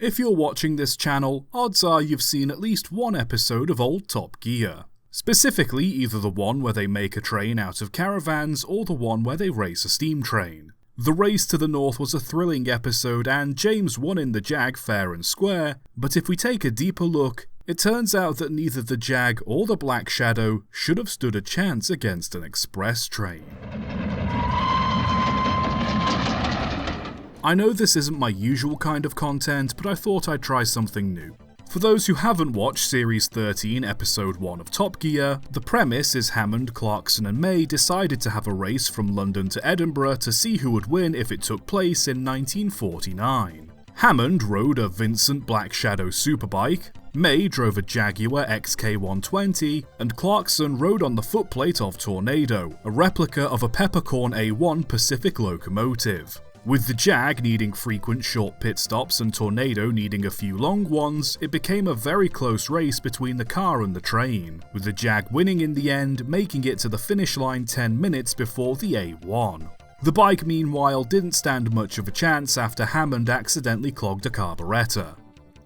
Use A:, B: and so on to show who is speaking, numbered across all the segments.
A: If you're watching this channel, odds are you've seen at least one episode of old Top Gear. Specifically, either the one where they make a train out of caravans or the one where they race a steam train. The race to the north was a thrilling episode and James won in the Jag fair and square, but if we take a deeper look, it turns out that neither the Jag or the Black Shadow should have stood a chance against an express train. I know this isn't my usual kind of content, but I thought I'd try something new. For those who haven't watched Series 13, Episode 1 of Top Gear, the premise is Hammond, Clarkson and May decided to have a race from London to Edinburgh to see who would win if it took place in 1949. Hammond rode a Vincent Black Shadow superbike, May drove a Jaguar XK120, and Clarkson rode on the footplate of Tornado, a replica of a Peppercorn A1 Pacific locomotive. With the Jag needing frequent short pit stops and Tornado needing a few long ones, it became a very close race between the car and the train, with the Jag winning in the end, making it to the finish line 10 minutes before the A1. The bike meanwhile didn't stand much of a chance after Hammond accidentally clogged a carburetor.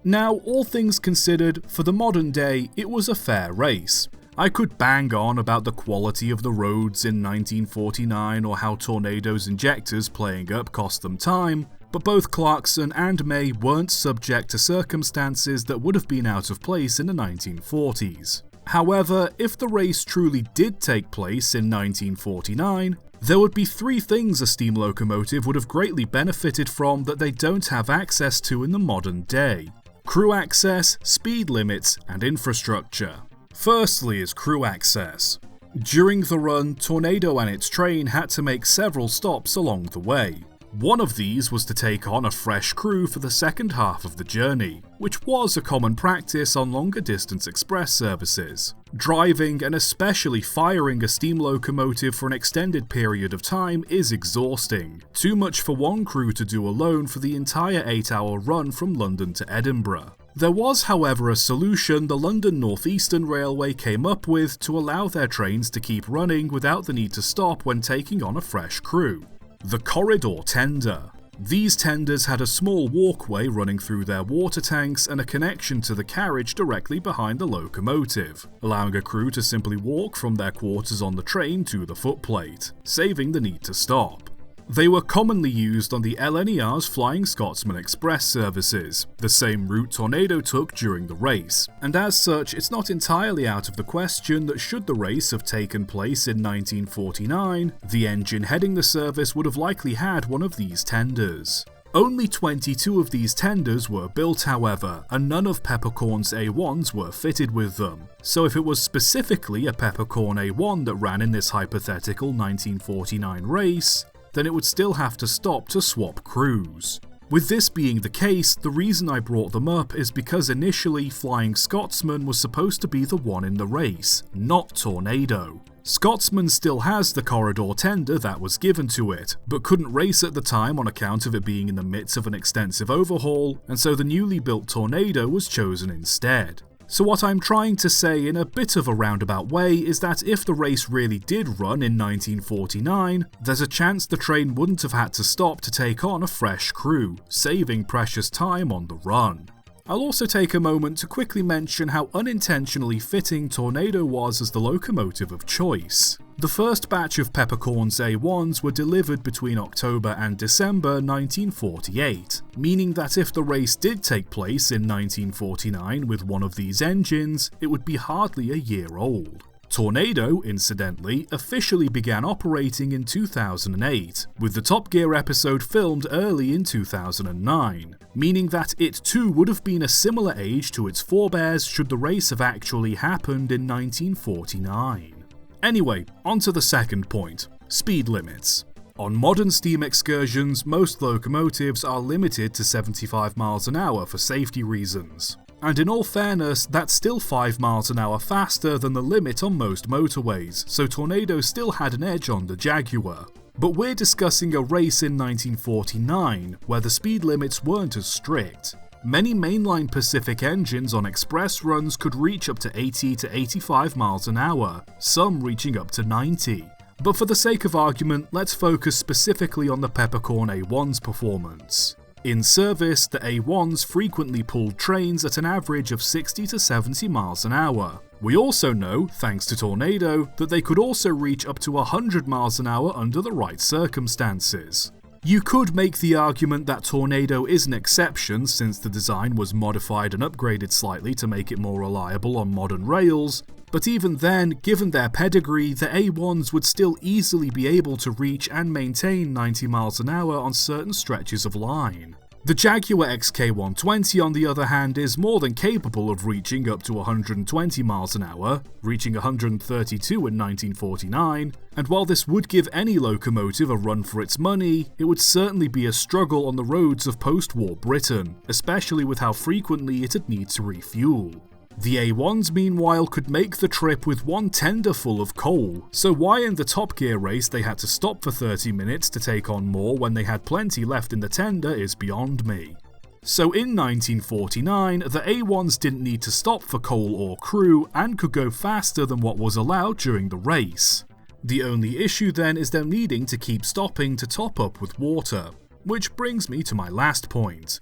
A: Now, all things considered, for the modern day, it was a fair race. I could bang on about the quality of the roads in 1949 or how Tornado's injectors playing up cost them time, but both Clarkson and May weren't subject to circumstances that would have been out of place in the 1940s. However, if the race truly did take place in 1949, there would be three things a steam locomotive would have greatly benefited from that they don't have access to in the modern day: crew access, speed limits, and infrastructure. Firstly is crew access. During the run, Tornado and its train had to make several stops along the way. One of these was to take on a fresh crew for the second half of the journey, which was a common practice on longer distance express services. Driving and especially firing a steam locomotive for an extended period of time is exhausting, too much for one crew to do alone for the entire 8-hour run from London to Edinburgh. There was, however, a solution the London North Eastern Railway came up with to allow their trains to keep running without the need to stop when taking on a fresh crew: the corridor tender. These tenders had a small walkway running through their water tanks and a connection to the carriage directly behind the locomotive, allowing a crew to simply walk from their quarters on the train to the footplate, saving the need to stop. They were commonly used on the LNER's Flying Scotsman Express services, the same route Tornado took during the race, and as such it's not entirely out of the question that should the race have taken place in 1949, the engine heading the service would have likely had one of these tenders. Only 22 of these tenders were built, however, and none of Peppercorn's A1s were fitted with them, so if it was specifically a Peppercorn A1 that ran in this hypothetical 1949 race, then it would still have to stop to swap crews. With this being the case, the reason I brought them up is because initially Flying Scotsman was supposed to be the one in the race, not Tornado. Scotsman still has the corridor tender that was given to it, but couldn't race at the time on account of it being in the midst of an extensive overhaul, and so the newly built Tornado was chosen instead. So what I'm trying to say in a bit of a roundabout way is that if the race really did run in 1949, there's a chance the train wouldn't have had to stop to take on a fresh crew, saving precious time on the run. I'll also take a moment to quickly mention how unintentionally fitting Tornado was as the locomotive of choice. The first batch of Peppercorn's A1s were delivered between October and December 1948, meaning that if the race did take place in 1949 with one of these engines, it would be hardly a year old. Tornado, incidentally, officially began operating in 2008, with the Top Gear episode filmed early in 2009, meaning that it too would have been a similar age to its forebears should the race have actually happened in 1949. Anyway, on to the second point: speed limits. On modern steam excursions, most locomotives are limited to 75 miles an hour for safety reasons. And in all fairness, that's still 5 miles an hour faster than the limit on most motorways, so Tornado still had an edge on the Jaguar. But we're discussing a race in 1949, where the speed limits weren't as strict. Many mainline Pacific engines on express runs could reach up to 80 to 85 miles an hour, some reaching up to 90. But for the sake of argument, let's focus specifically on the Peppercorn A1's performance. In service, the A1s frequently pulled trains at an average of 60 to 70 miles an hour. We also know, thanks to Tornado, that they could also reach up to 100 miles an hour under the right circumstances. You could make the argument that Tornado is an exception since the design was modified and upgraded slightly to make it more reliable on modern rails, but even then, given their pedigree, the A1s would still easily be able to reach and maintain 90 miles an hour on certain stretches of line. The Jaguar XK120 on the other hand is more than capable of reaching up to 120 miles an hour, reaching 132 in 1949, and while this would give any locomotive a run for its money, it would certainly be a struggle on the roads of post-war Britain, especially with how frequently it'd need to refuel. The A1s meanwhile could make the trip with one tender full of coal, so why in the Top Gear race they had to stop for 30 minutes to take on more when they had plenty left in the tender is beyond me. So in 1949, the A1s didn't need to stop for coal or crew and could go faster than what was allowed during the race. The only issue then is them needing to keep stopping to top up with water, which brings me to my last point.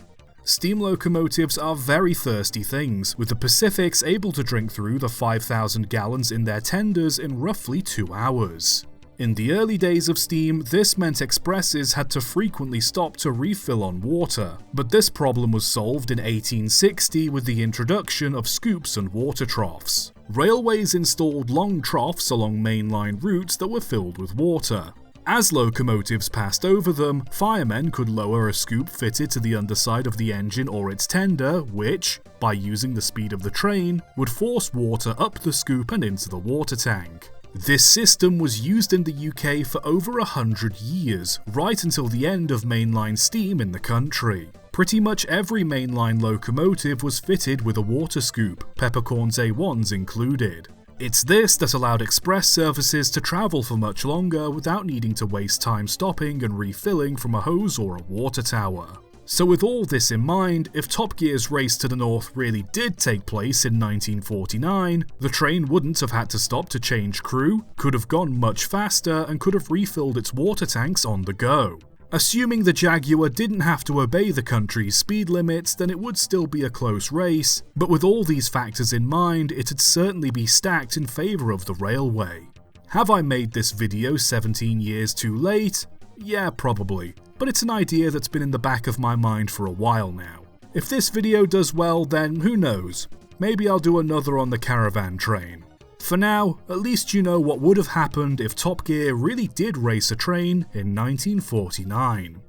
A: Steam locomotives are very thirsty things, with the Pacifics able to drink through the 5,000 gallons in their tenders in roughly 2 hours. In the early days of steam, this meant expresses had to frequently stop to refill on water, but this problem was solved in 1860 with the introduction of scoops and water troughs. Railways installed long troughs along mainline routes that were filled with water. As locomotives passed over them, firemen could lower a scoop fitted to the underside of the engine or its tender, which, by using the speed of the train, would force water up the scoop and into the water tank. This system was used in the UK for over 100 years, right until the end of mainline steam in the country. Pretty much every mainline locomotive was fitted with a water scoop, peppercorns A1s included. It's this that allowed express services to travel for much longer without needing to waste time stopping and refilling from a hose or a water tower. So with all this in mind, if Top Gear's race to the north really did take place in 1949, the train wouldn't have had to stop to change crew, could have gone much faster, and could have refilled its water tanks on the go. Assuming the Jaguar didn't have to obey the country's speed limits, then it would still be a close race, but with all these factors in mind, it'd certainly be stacked in favour of the railway. Have I made this video 17 years too late? Yeah, probably, but it's an idea that's been in the back of my mind for a while now. If this video does well, then who knows, maybe I'll do another on the caravan train. For now, at least you know what would have happened if Top Gear really did race a train in 1949.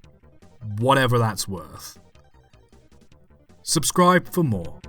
A: Whatever that's worth. Subscribe for more.